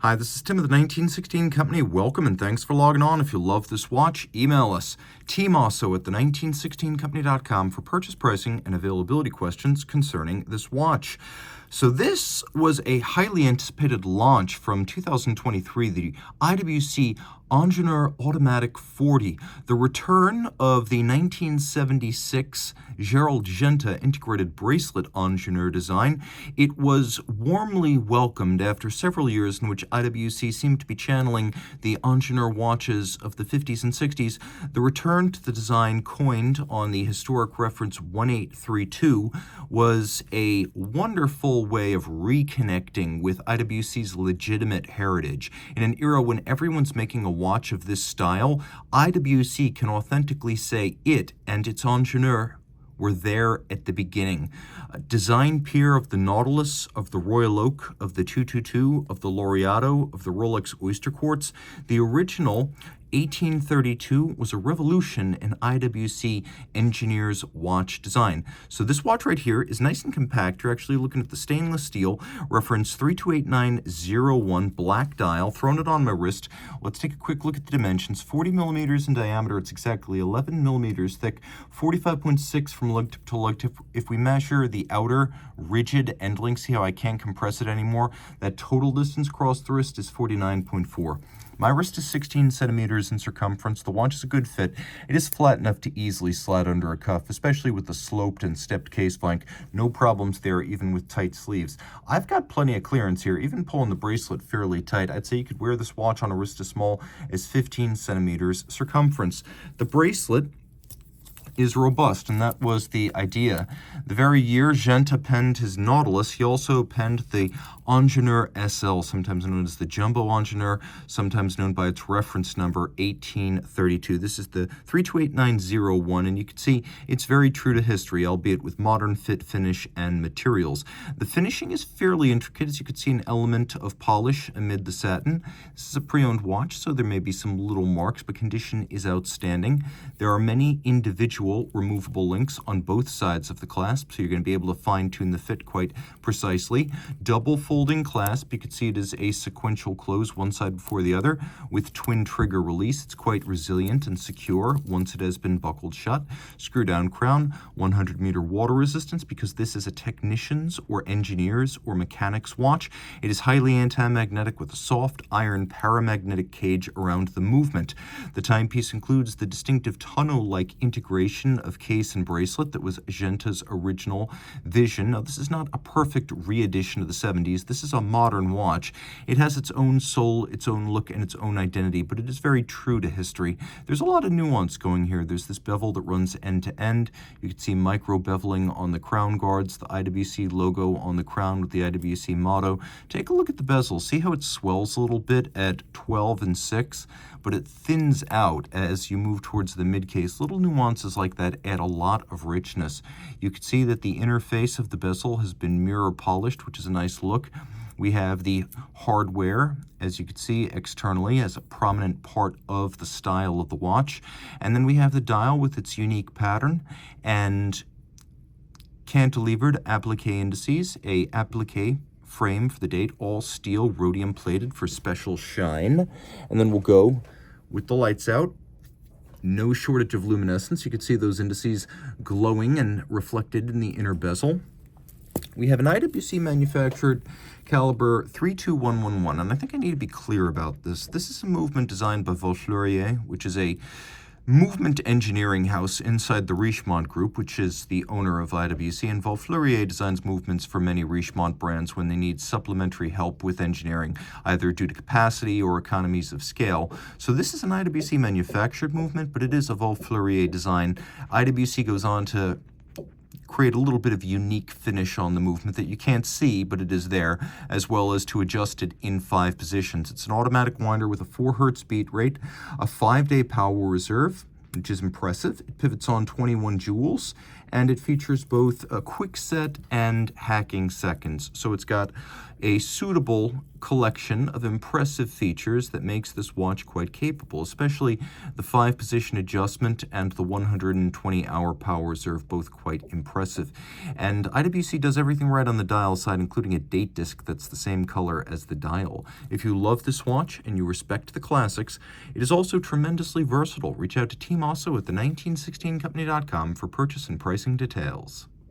Hi, this is Tim of the 1916 Company. Welcome and thanks for logging on. If you love this watch, email us, Team Mosso at the1916company.com for purchase pricing and availability questions concerning this watch. So this was a highly anticipated launch from 2023, the IWC Ingenieur Automatic 40, the return of the 1976 Gerald Genta integrated bracelet Ingenieur design. It was warmly welcomed after several years in which IWC seemed to be channeling the Ingenieur watches of the 50s and 60s. The return to the design coined on the historic reference 1832 was a wonderful way of reconnecting with IWC's legitimate heritage. In an era when everyone's making a watch of this style, IWC can authentically say it and its Ingenieur were there at the beginning. Design peer of the Nautilus, of the Royal Oak, of the 222, of the Laureato, of the Rolex Oyster Quartz, the original 1832 was a revolution in IWC Ingenieurs watch design. So this watch right here is nice and compact. You're actually looking at the stainless steel, reference 3289-01, black dial, thrown it on my wrist. Let's take a quick look at the dimensions. 40 millimeters in diameter, it's exactly 11 millimeters thick, 45.6 from lug to lug tip. If we measure the outer rigid end link, see how I can't compress it anymore? That total distance across the wrist is 49.4. My wrist is 16 centimeters in circumference. The watch is a good fit. It is flat enough to easily slide under a cuff, especially with the sloped and stepped case flank. No problems there, even with tight sleeves. I've got plenty of clearance here, even pulling the bracelet fairly tight. I'd say you could wear this watch on a wrist as small as 15 centimeters circumference. The bracelet is robust, and that was the idea. The very year Genta penned his Nautilus, he also penned the Ingenieur SL, sometimes known as the Jumbo Ingenieur, sometimes known by its reference number 1832. This is the 3289-01, and you can see it's very true to history, albeit with modern fit, finish, and materials. The finishing is fairly intricate. As you can see, an element of polish amid the satin. This is a pre-owned watch, so there may be some little marks, but condition is outstanding. There are many individual removable links on both sides of the clasp, so you're going to be able to fine-tune the fit quite precisely. Double folding clasp, you can see it is a sequential close, one side before the other, with twin trigger release. It's quite resilient and secure once it has been buckled shut. Screw down crown, 100-meter water resistance, because this is a technician's or engineer's or mechanic's watch. It is highly anti-magnetic with a soft iron paramagnetic cage around the movement. The timepiece includes the distinctive tonneau-like integration of case and bracelet that was Genta's original vision. Now, this is not a perfect re-edition of the 70s. This is a modern watch. It has its own soul, its own look, and its own identity, but it is very true to history. There's a lot of nuance going here. There's this bevel that runs end to end. You can see micro beveling on the crown guards, the IWC logo on the crown with the IWC motto. Take a look at the bezel. See how it swells a little bit at 12 and 6, but it thins out as you move towards the mid case. Little nuances like that add a lot of richness. You can see that the interface of the bezel has been mirror polished, which is a nice look. We have the hardware, as you can see externally, as a prominent part of the style of the watch. And then we have the dial with its unique pattern and cantilevered applique indices, a applique frame for the date, all steel, rhodium plated for special shine. And then we'll go with the lights out. No shortage of luminescence. You can see those indices glowing and reflected in the inner bezel. We have an IWC manufactured caliber 32111, and I think I need to be clear about this. This is a movement designed by Volfleurier, which is a movement engineering house inside the Richemont Group, which is the owner of IWC, and Volfleurier designs movements for many Richemont brands when they need supplementary help with engineering, either due to capacity or economies of scale. So this is an IWC manufactured movement, but it is a Volfleurier design. IWC goes on to create a little bit of unique finish on the movement that you can't see, but it is there, as well as to adjust it in 5 positions. It's an automatic winder with a 4 hertz beat rate, a 5-day power reserve, which is impressive. It pivots on 21 joules, and it features both a quick set and hacking seconds. So it's got a suitable collection of impressive features that makes this watch quite capable, especially the 5-position adjustment and the 120-hour power reserve, both quite impressive. And IWC does everything right on the dial side, including a date disc that's the same color as the dial. If you love this watch and you respect the classics, it is also tremendously versatile. Reach out to Team Mosso at the 1916company.com for purchase and pricing details.